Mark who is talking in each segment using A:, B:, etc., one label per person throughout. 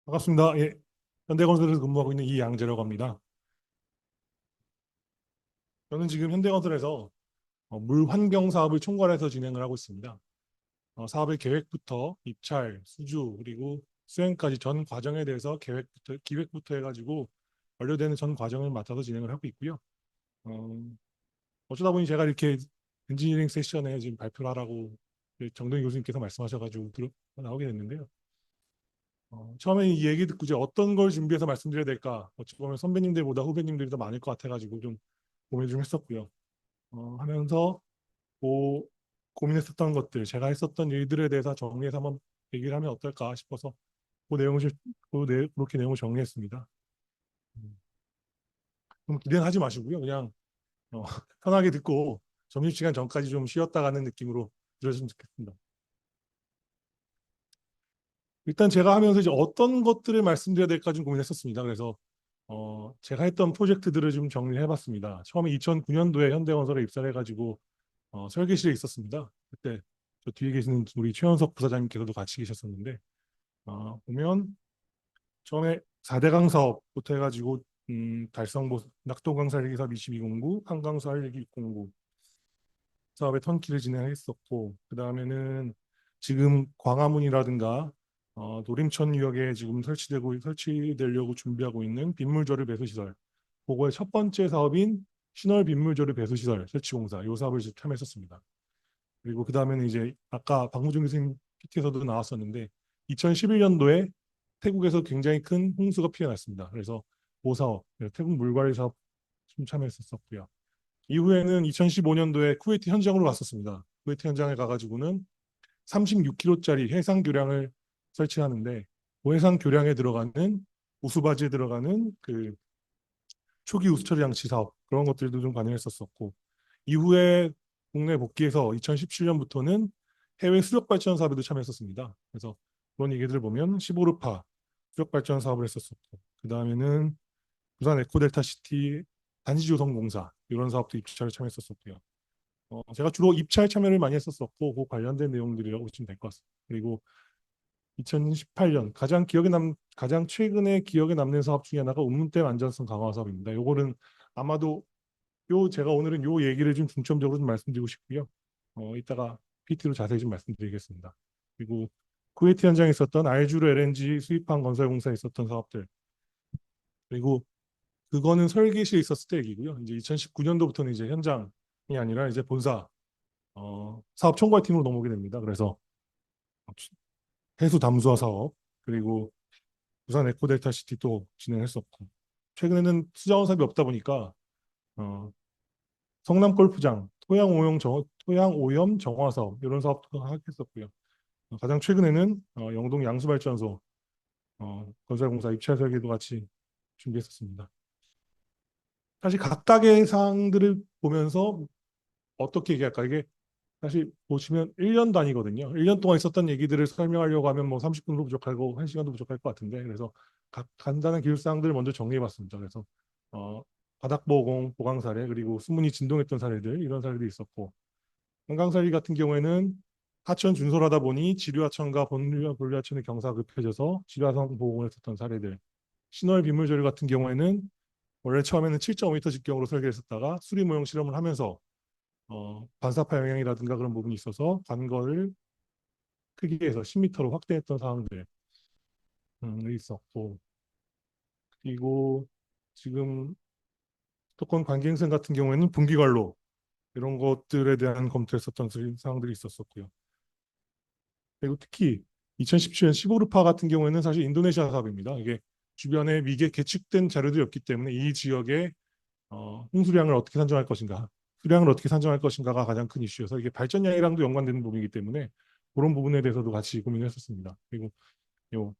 A: 반갑습니다. 예, 현대건설에서 근무하고 있는 이양재라고 합니다. 저는 지금 현대건설에서 물 환경 사업을 총괄해서 진행을 하고 있습니다. 사업의 계획부터 입찰, 수주, 그리고 수행까지 전 과정에 대해서 기획부터 해가지고 완료되는 전 과정을 맡아서 진행을 하고 있고요. 어, 어쩌다 보니 제가 이렇게 엔지니어링 세션에 지금 발표를 하라고 정동희 교수님께서 말씀하셔가지고 나오게 됐는데요. 처음에 이 얘기 듣고 이제 어떤 걸 준비해서 말씀드려야 될까? 어찌 보면 선배님들보다 후배님들이 더 많을 것 같아가지고 좀 고민을 좀 했었고요. 하면서 그 고민했었던 것들, 제가 했었던 일들에 대해서 정리해서 한번 얘기를 하면 어떨까 싶어서 그렇게 내용을 정리했습니다. 음, 그럼 기대는 하지 마시고요. 그냥 어, 편하게 듣고 점심시간 전까지 좀 쉬었다 가는 느낌으로 들으시면 좋겠습니다. 일단 제가 하면서 이제 어떤 것들을 말씀드려야 될까 좀 고민했었습니다. 그래서 제가 했던 프로젝트들을 좀 정리를 해봤습니다. 처음에 2009년도에 현대건설에 입사를 해가지고 설계실에 있었습니다. 그때 저 뒤에 계시는 우리 최현석 부사장님께서도 같이 계셨었는데 보면 처음에 4대강 사업부터 해가지고 달성보 낙동강 살리기 사업 2209, 한강수 살리기 609 사업의 턴키를 진행했었고 그 다음에는 지금 광화문이라든가 노림천 유역에 지금 설치되려고 준비하고 있는 빗물조류 배수 시설 그거의 첫 번째 사업인 신월 빗물조류 배수 시설 설치 공사 이 사업을 참여했었습니다. 그리고 그 다음에는 이제 아까 박무중 교수님 PT에서도 나왔었는데 2011년도에 태국에서 굉장히 큰 홍수가 피어났습니다. 그래서 그 사업 태국 물관리 사업 좀 참여했었고요. 이후에는 2015년도에 쿠웨이트 현장으로 갔었습니다. 쿠웨이트 현장에 가가지고는 36km짜리 해상 교량을 설치하는데 그 해상 교량에 들어가는 우수바지에 들어가는 그 초기 우수 처리 장치 사업 그런 것들도 좀 관여했었었고 이후에 국내 복귀해서 2017년부터는 해외 수력 발전 사업에도 참여했었습니다. 그래서 그런 얘기들을 보면 시보르파 수력 발전 사업을 했었었고 그 다음에는 부산 에코델타 시티 단지 조성 공사 이런 사업도 입찰에 참여했었었고요. 제가 주로 입찰 참여를 많이 했었었고 그 관련된 내용들이라고 보시면 될 것 같습니다. 그리고 2018년 가장 최근에 기억에 남는 사업 중에 하나가 운문댐 안전성 강화 사업입니다. 요거는 아마도 제가 오늘은 요 얘기를 좀 중점적으로 좀 말씀드리고 싶고요. 이따가 PT로 자세히 좀 말씀드리겠습니다. 그리고 쿠웨이트 현장에 있었던 알주르 LNG 수입항 건설 공사에 있었던 사업들 그리고 그거는 설계실에 있었을 때 얘기고요. 이제 2019년도부터는 이제 현장이 아니라 이제 본사 사업 총괄팀으로 넘어오게 됩니다. 그래서 해수 담수화 사업 그리고 부산 에코델타 시티도 진행했었고 최근에는 수자원 사업이 없다 보니까 어, 성남 골프장 토양 오염 정화 사업 이런 사업도 하겠었고요. 가장 최근에는 영동 양수발전소 건설공사 입찰 설계도 같이 준비했었습니다. 사실 각각의 사항들을 보면서 어떻게 얘기할까 이게 사실 보시면 1년 단위거든요. 1년 동안 있었던 얘기들을 설명하려고 하면 뭐 30분도 부족하고 1시간도 부족할 것 같은데 그래서 각 간단한 기술사항들을 먼저 정리해봤습니다. 그래서 어, 바닥보공 보강 사례 그리고 수문이 진동했던 사례들 이런 사례도 있었고 한강사리 같은 경우에는 하천 준설하다 보니 지류하천과 본류하천의 경사가 급해져서 지류하천 보공을 했었던 사례들 신월 빗물조류 같은 경우에는 원래 처음에는 7.5m 직경으로 설계했었다가 수리 모형 실험을 하면서 반사파 영향이라든가 그런 부분이 있어서 관거를 크기에서 10m로 확대했던 사항들 있었고 그리고 지금 수도권 관계행성 같은 경우에는 분기관로 이런 것들에 대한 검토했었던 사항들이 있었었고요. 그리고 특히 2017년 시보르파 같은 경우에는 사실 인도네시아 사업입니다. 이게 주변에 미개 계측된 자료들이 없기 때문에 이 지역의 홍수량을 어떻게 산정할 것인가, 수량을 어떻게 산정할 것인가가 가장 큰 이슈여서 이게 발전량이랑도 연관되는 부분이기 때문에 그런 부분에 대해서도 같이 고민을 했었습니다. 그리고 요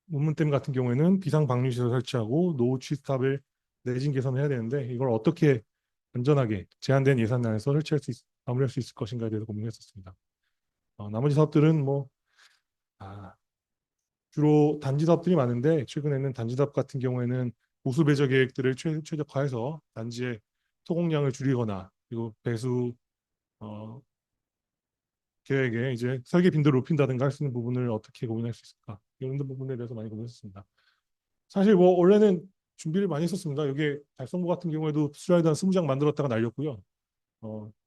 A: 문문댐 같은 경우에는 비상 방류시설 설치하고 노후 취스탑을 내진 개선해야 되는데 이걸 어떻게 안전하게 제한된 예산 내에서 마무리할 수 있을 것인가에 대해서 고민했었습니다. 나머지 사업들은 뭐 주로 단지 사업들이 많은데 최근에는 단지 사업 같은 경우에는 보수 배저 계획들을 최적화해서 단지의 토공량을 줄이거나 그리고 배수 어, 계획에 이제 설계 빈도를 높인다든가 할 수 있는 부분을 어떻게 고민할 수 있을까 이런 부분에 대해서 많이 고민했습니다. 사실 뭐 원래는 준비를 많이 했었습니다. 여기 달성부 같은 경우에도 슬라이드 한 20장 만들었다가 날렸고요.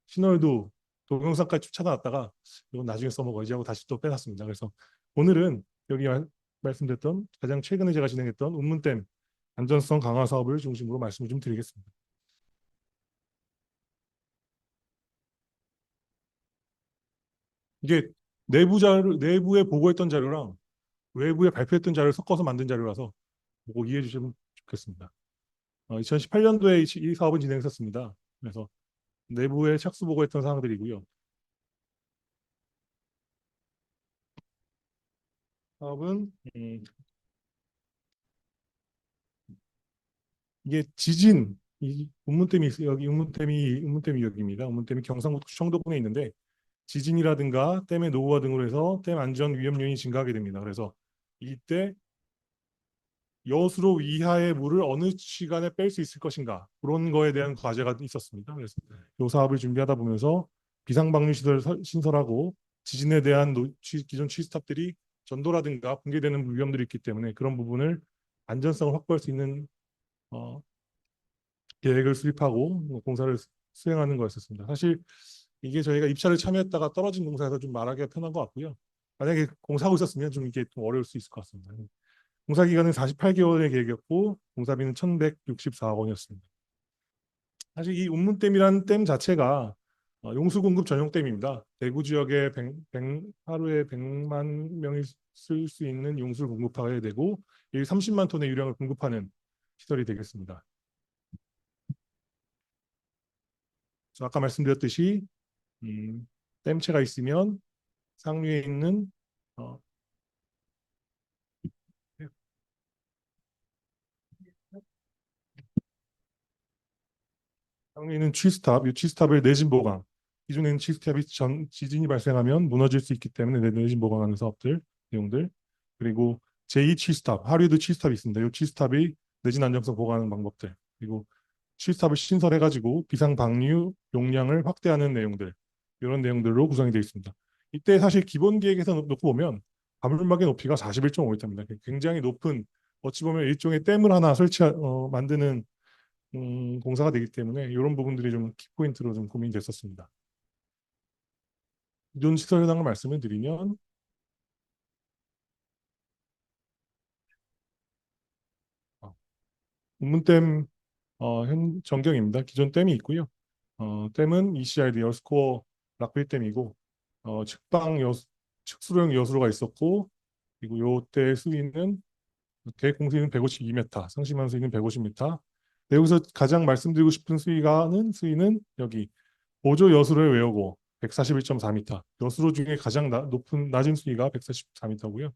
A: 시널도 동영상까지 찾아놨다가 이건 나중에 써먹어야지 하고 다시 또 빼놨습니다. 그래서 오늘은 여기 말씀드렸던 가장 최근에 제가 진행했던 운문댐 안전성 강화 사업을 중심으로 말씀을 좀 드리겠습니다. 이게 내부에 보고했던 자료랑 외부에 발표했던 자료를 섞어서 만든 자료라서 보고 이해해 주시면 좋겠습니다. 2018년도에 이 사업은 진행했었습니다. 그래서 내부에 착수 보고했던 사항들이고요. 사업은 이게 지진 이 운문댐이 여기 운문댐이 여기입니다. 운문댐이 경상북도 청도군에 있는데 지진이라든가 댐의 노후화 등으로 해서 댐 안전 위험 요인이 증가하게 됩니다. 그래서 이때 여수로 이하의 물을 어느 시간에 뺄 수 있을 것인가 그런 거에 대한 과제가 있었습니다. 그래서 이 사업을 준비하다 보면서 비상방류 시설 신설하고 지진에 대한 기존 취스탑들이 전도라든가 붕괴되는 위험들이 있기 때문에 그런 부분을 안전성을 확보할 수 있는 어, 계획을 수립하고 공사를 수행하는 거였었습니다. 사실 이게 저희가 입찰을 참여했다가 떨어진 공사에서 좀 말하기가 편한 것 같고요. 만약에 공사하고 있었으면 좀 이게 좀 어려울 수 있을 것 같습니다. 공사 기간은 48개월의 계획이었고 공사비는 1,164억 원이었습니다. 사실 이 운문댐이라는 댐 자체가 용수 공급 전용 댐입니다. 대구 지역에 하루에 100만 명이 쓸 수 있는 용수를 공급하게 되고 30만 톤의 유량을 공급하는 시설이 되겠습니다. 아까 말씀드렸듯이 댐체가 있으면 상류에 있는 어, 상류에 있는 취스탑, 이 취스탑을 내진 보강. 기존에는 취스탑이 지진이 발생하면 무너질 수 있기 때문에 내진 보강하는 사업들 내용들. 그리고 제2 취스탑, 하류에도 취스탑이 있습니다. 이 취스탑이 내진 안정성 보강하는 방법들. 그리고 취스탑을 신설해가지고 비상 방류 용량을 확대하는 내용들 이런 내용들로 구성이 되어 있습니다. 이때 사실 기본 계획에서 놓고 보면 가물막의 높이가 41.5m입니다. 굉장히 높은 어찌 보면 일종의 댐을 하나 만드는 공사가 되기 때문에 이런 부분들이 좀 키포인트로 좀 고민이 됐었습니다. 기존 시설 현황을 말씀을 드리면 어, 문댐 현 전경입니다. 기존 댐이 있고요. 댐은 ECRD 열스코어 락빌 댐이고 측수령 여수로가 있었고 그리고 요때 수위는 계획 공수위는 152m, 상시만 수위는 150m. 여기서 가장 말씀드리고 싶은 수위는 여기 보조 여수로의 외우고 141.4m. 여수로 중에 가장 낮은 수위가 144m고요.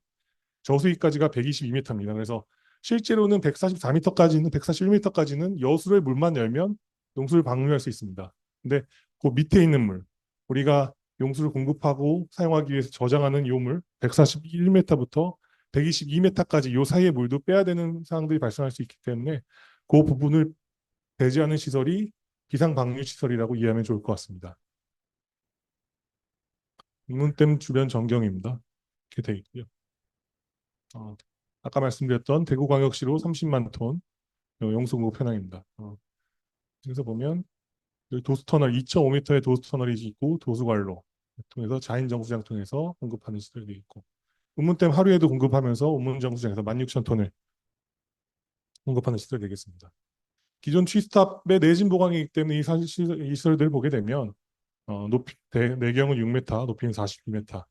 A: 저수위까지가 122m입니다. 그래서 실제로는 144m까지는 141m까지는 여수로의 물만 열면 용수를 방류할 수 있습니다. 근데 그 밑에 있는 물, 우리가 용수를 공급하고 사용하기 위해서 저장하는 요물 141m부터 122m까지 요 사이의 물도 빼야 되는 상황들이 발생할 수 있기 때문에 그 부분을 배제하는 시설이 비상 방류 시설이라고 이해하면 좋을 것 같습니다. 문댐 주변 전경입니다. 이렇게 되어 있고요. 어, 아까 말씀드렸던 대구광역시로 30만 톤 용수 공급 현황입니다. 여기서 보면 여기 도수터널 2.5m의 도수터널이 있고 도수관로 통해서 자인 정수장 통해서 공급하는 시설이 있고 운문댐 하루에도 공급하면서 운문 정수장에서 16,000톤을 공급하는 시설이 되겠습니다. 기존 취스탑의 내진 보강이기 때문에 이 시설들을 보게 되면 내경은 6m, 높이는 42m,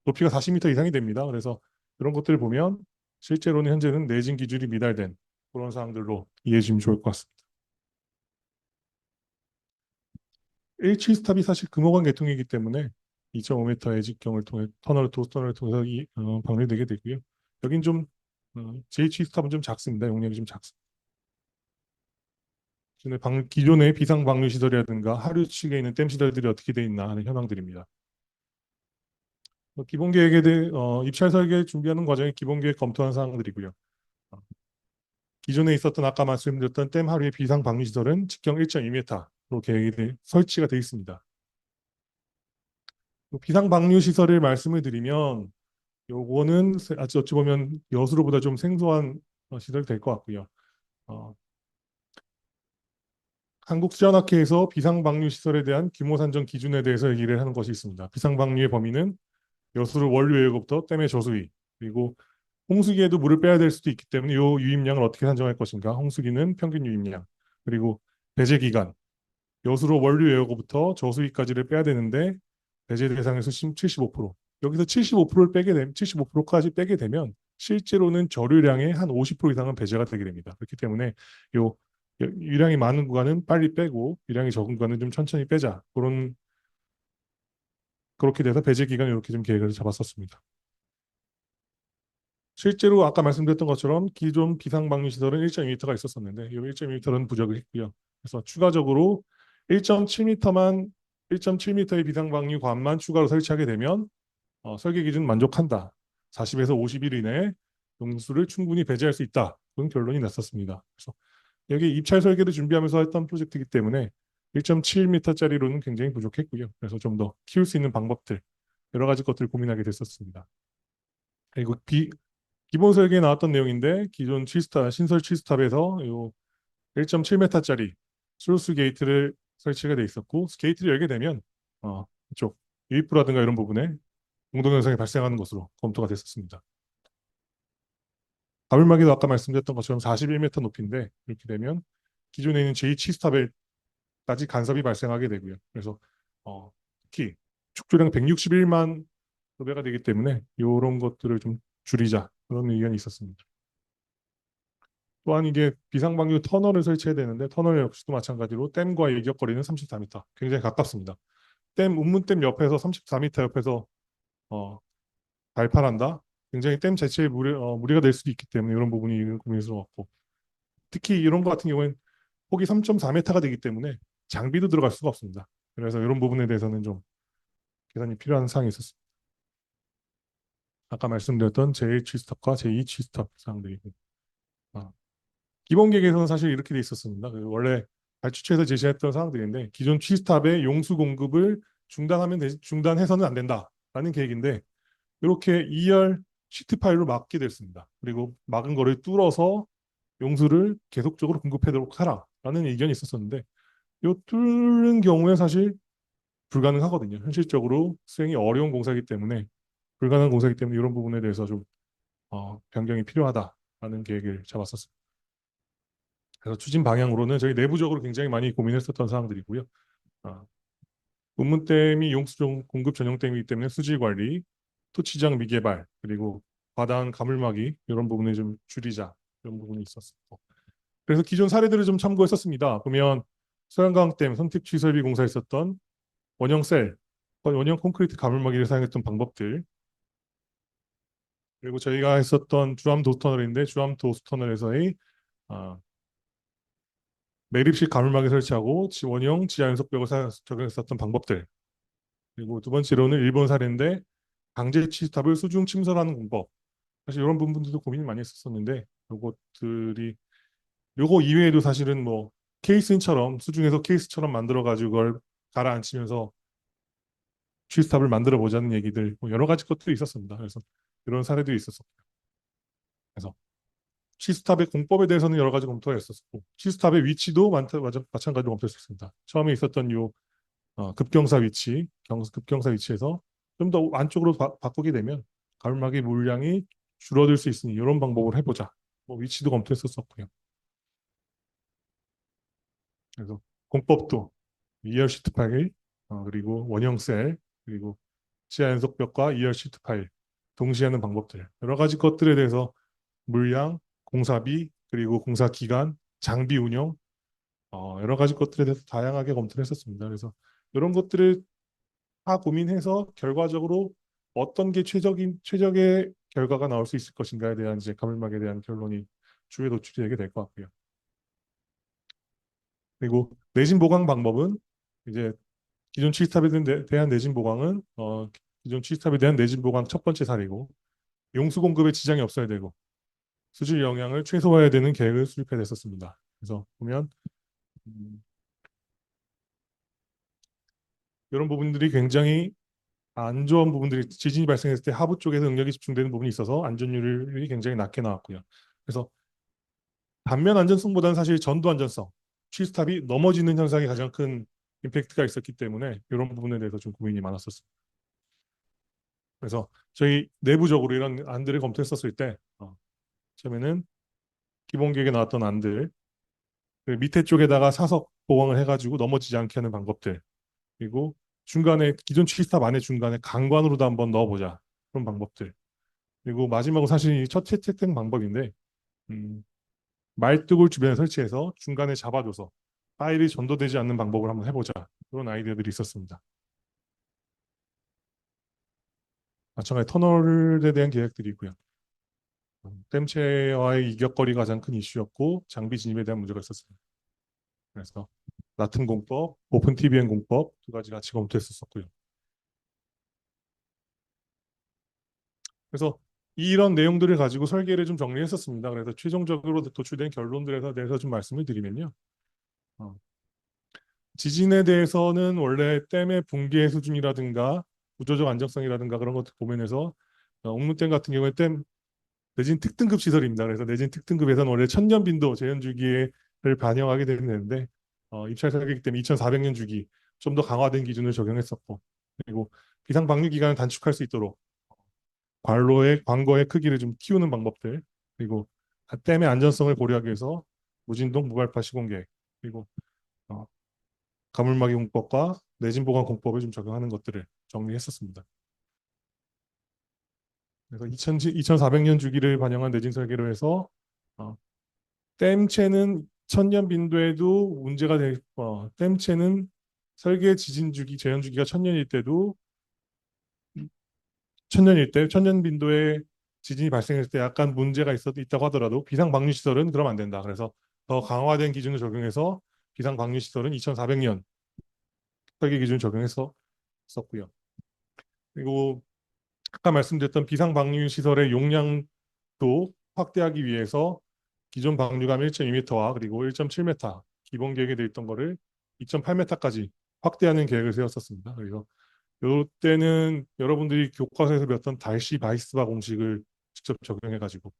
A: 높이가 40m 이상이 됩니다. 그래서 그런 것들을 보면 실제로는 현재는 내진 기준이 미달된 그런 사항들로 이해해 주시면 좋을 것 같습니다. H스탑이 사실 금호관 계통이기 때문에 2.5m의 직경을 통해 도스터널을 통해서 방류되게 되고요. 여긴 좀 JH스탑은 좀 작습니다. 용량이 좀 작습니다. 기존의 비상 방류 시설이라든가 하류 측에 있는 댐 시설들이 어떻게 되어 있나 하는 현황들입니다. 기본 계획에 대해 입찰 설계 준비하는 과정에 기본 계획 검토한 사항들이고요. 어, 기존에 있었던 아까 말씀드렸던 댐 하류의 비상 방류 시설은 직경 1.2m로 계획이 설치가 되어 있습니다. 비상방류 시설을 말씀을 드리면 요거는 어찌 보면 여수로보다 좀 생소한 시설이 될 것 같고요. 어, 한국수자학회에서 비상방류 시설에 대한 규모 산정 기준에 대해서 얘기를 하는 것이 있습니다. 비상방류의 범위는 여수로 원료 예고부터 댐의 저수위 그리고 홍수기에도 물을 빼야 될 수도 있기 때문에 이 유입량을 어떻게 산정할 것인가? 홍수기는 평균 유입량 그리고 배제 기간 여수로 원료 예고부터 저수위까지를 빼야 되는데 배제 대상에서 75% 여기서 75%를 빼게 되면 75%까지 빼게 되면 실제로는 저류량의 한 50% 이상은 배제가 되게 됩니다. 그렇기 때문에 요 유량이 많은 구간은 빨리 빼고 유량이 적은 구간은 좀 천천히 빼자. 그렇게 돼서 배제 기간 이렇게 좀 계획을 잡았었습니다. 실제로 아까 말씀드렸던 것처럼 기존 비상방류 시설은 1.2m가 있었었는데 이 1.2m는 부족을 했고요. 그래서 추가적으로 1.7m만 1.7m의 비상방류관만 추가로 설치하게 되면 설계 기준 만족한다. 40에서 50일 이내에 용수를 충분히 배제할 수 있다. 그런 결론이 났었습니다. 그래서 여기 입찰 설계를 준비하면서 했던 프로젝트이기 때문에 1.7m짜리로는 굉장히 부족했고요. 그래서 좀 더 키울 수 있는 방법들 여러 가지 것들을 고민하게 됐었습니다. 그리고 기본 설계에 나왔던 내용인데 기존 취스탑 신설 취스탑에서 요 1.7m짜리 슬로스 게이트를 설치가 돼 있었고 게이트를 열게 되면 이쪽 유입부라든가 이런 부분에 공동 현상이 발생하는 것으로 검토가 됐었습니다. 가물막이도 아까 말씀드렸던 것처럼 41m 높이인데 이렇게 되면 기존에 있는 제2 취스탑에까지 간섭이 발생하게 되고요. 그래서 특히 축조량 161만 도배가 되기 때문에 이런 것들을 좀 줄이자 그런 의견이 있었습니다. 또한 이게 비상방류 터널을 설치해야 되는데 터널 역시도 마찬가지로 댐과 일격거리는 34m, 굉장히 가깝습니다. 운문댐 옆에서 34m 옆에서 어, 발판한다. 굉장히 댐 자체에 무리가 될 수도 있기 때문에 이런 부분이 고민스러웠고 특히 이런 것 같은 경우에는 폭이 3.4m가 되기 때문에 장비도 들어갈 수가 없습니다. 그래서 이런 부분에 대해서는 좀 계산이 필요한 사항이 있었습니다. 아까 말씀드렸던 제1 취스탑과 제2 취스탑 사항들이고 기본 계획에서는 사실 이렇게 돼 있었습니다. 원래 발주처에서 제시했던 사항들인데 기존 취스탑의 용수 공급을 중단해서는 안 된다라는 계획인데 이렇게 2열 시트 파일로 막게 됐습니다. 그리고 막은 거를 뚫어서 용수를 계속적으로 공급하도록 하라라는 의견이 있었었는데 이 뚫는 경우에 사실 불가능하거든요. 현실적으로 수행이 어려운 공사이기 때문에 불가능한 공사이기 때문에 이런 부분에 대해서 좀 변경이 필요하다라는 계획을 잡았었습니다. 그래서 추진 방향으로는 저희 내부적으로 굉장히 많이 고민했었던 사항들이고요. 아, 운문댐이 용수 공급 전용댐이기 때문에 수질 관리, 토치장 미개발, 그리고 바닥 가물막이 이런 부분을 좀 줄이자 이런 부분이 있었고. 그래서 기존 사례들을 좀 참고했었습니다. 보면 소양강댐 선택 취설비 공사했었던 원형 콘크리트 가물막이를 사용했던 방법들, 그리고 저희가 했었던 주암 도스터널인데 주암 도스터널에서의 아, 매립식 가물막이 설치하고 원형 지하 연속벽을 적용했었던 방법들 그리고 두 번째로는 일본 사례인데 강제 취탑을 수중 침설하는 공법 사실 이런 부분들도 고민을 많이 했었었는데 요것들이 요거 이외에도 사실은 뭐 케이스인처럼 수중에서 케이스처럼 만들어 가지고 그걸 가라앉히면서 취스탑을 만들어 보자는 얘기들 뭐 여러 가지 것들이 있었습니다. 그래서 이런 사례들이 있었었고 그래서 취스탑의 공법에 대해서는 여러 가지 검토했었고 취스탑의 위치도 마찬가지로 검토했었습니다. 처음에 있었던 요 급경사 위치에서 좀 더 안쪽으로 바꾸게 되면 가울막의 물량이 줄어들 수 있으니 이런 방법을 해보자. 뭐 위치도 검토했었었고요. 그래서 공법도 2열 시트 파일 그리고 원형 셀 그리고 지하 연속벽과 2열 시트 파일 동시에 하는 방법들 여러 가지 것들에 대해서 물량, 공사비 그리고 공사 기간, 장비 운영 여러 가지 것들에 대해서 다양하게 검토를 했었습니다. 그래서 이런 것들을 다 고민해서 결과적으로 어떤 게 최적의 결과가 나올 수 있을 것인가에 대한 이제 가물막에 대한 결론이 주에 도출이 되게 될 것 같고요. 그리고 내진 보강 방법은 이제 기존 취스탑에 대한 내진 보강은 기존 취스탑에 대한 내진 보강 첫 번째 사례고 용수 공급에 지장이 없어야 되고 수질 영향을 최소화해야 되는 계획을 수립해 냈었습니다. 그래서 보면 음, 이런 부분들이 굉장히 안 좋은 부분들이 지진이 발생했을 때 하부 쪽에서 응력이 집중되는 부분이 있어서 안전율이 굉장히 낮게 나왔고요. 그래서 단면 안전성보다는 사실 전도 안전성, 취스탑이 넘어지는 현상이 가장 큰 임팩트가 있었기 때문에 이런 부분에 대해서 좀 고민이 많았었습니다. 그래서 저희 내부적으로 이런 안들을 검토했었을 때 처음에는 기본 계획에 나왔던 안들, 그 밑에 쪽에다가 사석 보강을 해가지고 넘어지지 않게 하는 방법들, 그리고 중간에 기존 취스탑 안에 중간에 강관으로도 한번 넣어보자 그런 방법들, 그리고 마지막으로 사실 첫 채택된 방법인데 음, 말뚝을 주변에 설치해서 중간에 잡아줘서 파일이 전도되지 않는 방법을 한번 해보자 그런 아이디어들이 있었습니다. 마찬가지 터널에 대한 계획들이 있고요. 댐체와의 이격거리가 가장 큰 이슈였고 장비 진입에 대한 문제가 있었습니다. 그래서 라튼 공법, 오픈 TBN 공법 두 가지 같이 검토했었고요. 그래서 이런 내용들을 가지고 설계를 좀 정리했었습니다. 그래서 최종적으로 도출된 결론들에 대해서 좀 말씀을 드리면요. 어, 지진에 대해서는 원래 댐의 붕괴 수준이라든가 구조적 안정성이라든가 그런 것들 보면서 옥문댐 같은 경우에 댐 내진 특등급 시설입니다. 그래서 내진 특등급에서는 원래 천년 빈도 재현 주기를 반영하게 되는데 입찰 설계이기 때문에 2400년 주기 좀 더 강화된 기준을 적용했었고, 그리고 비상 방류 기간을 단축할 수 있도록 관로의 광거의 크기를 좀 키우는 방법들, 그리고 댐의 안전성을 고려하기 위해서 무진동 무발파 시공 계획, 그리고 어, 가물막이 공법과 내진 보강 공법을 좀 적용하는 것들을 정리했었습니다. 그래서 2400년 주기를 반영한 내진 설계로 해서 어, 댐체는 천년 빈도에도 문제가 댐체는 설계 지진 주기 재현 주기가 천년일 때도 천년 빈도에 지진이 발생했을 때 약간 문제가 있다고 하더라도 비상 방류 시설은 그러면 안 된다. 그래서 더 강화된 기준을 적용해서 비상 방류 시설은 2400년 설계 기준 적용해서 썼고요. 그리고 아까 말씀드렸던 비상 방류 시설의 용량도 확대하기 위해서 기존 방류감 1.2m와 그리고 1.7m 기본 계획에 돼 있던 거를 2.8m까지 확대하는 계획을 세웠었습니다. 그래서 이때는 여러분들이 교과서에서 배웠던 달시 바이스바 공식을 직접 적용해가지고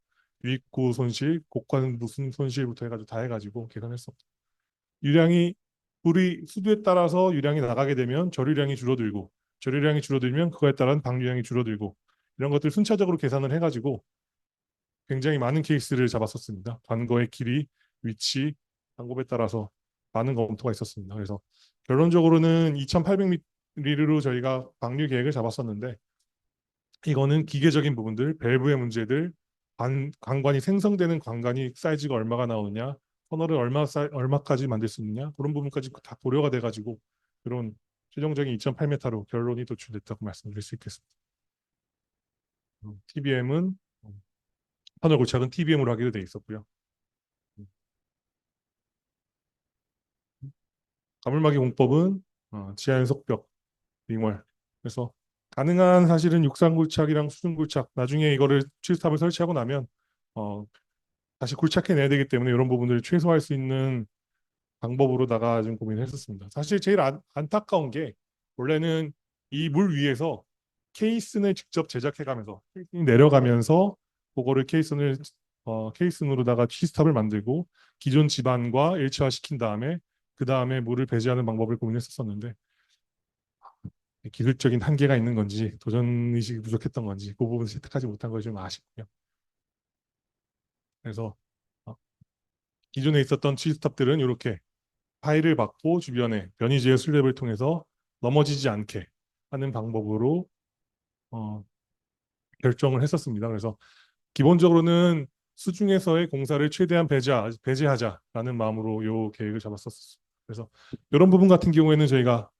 A: 유입구 손실, 곡관 무슨 손실부터 해가지고 다 해가지고 계산했었고, 유량이 불이 수도에 따라서 유량이 나가게 되면 저류량이 줄어들고, 저류량이 줄어들면 그거에 따른 방류량이 줄어들고, 이런 것들 순차적으로 계산을 해가지고 굉장히 많은 케이스를 잡았었습니다. 관거의 길이, 위치, 방법에 따라서 많은 검토가 있었습니다. 그래서 결론적으로는 2800ml로 저희가 방류 계획을 잡았었는데, 이거는 기계적인 부분들, 밸브의 문제들, 관관이 생성되는 관관이 사이즈가 얼마가 나오느냐, 터널을 얼마까지 만들 수 있느냐, 그런 부분까지 다 고려가 돼가지고 이런 최종적인 2.8m로 결론이 도출됐다고 말씀드릴 수 있겠습니다. TBM은 터널 고착은 TBM으로 하기로 돼 있었고요. 가물막이 공법은 지하연 속벽 링월. 그래서 가능한 사실은 육상 굴착이랑 수중 굴착 나중에 이거를 칠탑을 설치하고 나면 어, 다시 굴착해내야 되기 때문에 이런 부분들을 최소화할 수 있는 방법으로다가 좀 고민을 했었습니다. 사실 제일 안타까운 게 원래는 이 물 위에서 케이슨을 직접 제작해가면서 케이슨이 내려가면서 그거를 케이슨으로다가 치스탑을 만들고 기존 지반과 일체화시킨 다음에 그 다음에 물을 배제하는 방법을 고민했었었는데 기술적인 한계가 있는 건지 도전 의식이 부족했던 건지 그 부분 채택하지 못한 것이 좀 아쉽고요. 그래서 어, 기존에 있었던 치즈탑들은 이렇게 파일을 받고 주변에 변이지의 슬랩을 통해서 넘어지지 않게 하는 방법으로 어, 결정을 했었습니다. 그래서 기본적으로는 수중에서의 공사를 최대한 배제하자라는 마음으로 이 계획을 잡았었습니다. 그래서 이런 부분 같은 경우에는 저희가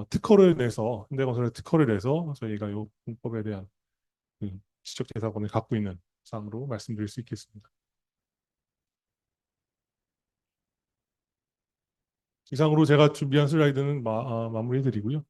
A: 특허를 내서 현대건설에 특허를 내서 저희가 이 공법에 대한 지적 재산권을 갖고 있는 사항으로 말씀드릴 수 있겠습니다. 이상으로 제가 준비한 슬라이드는 마무리해드리고요.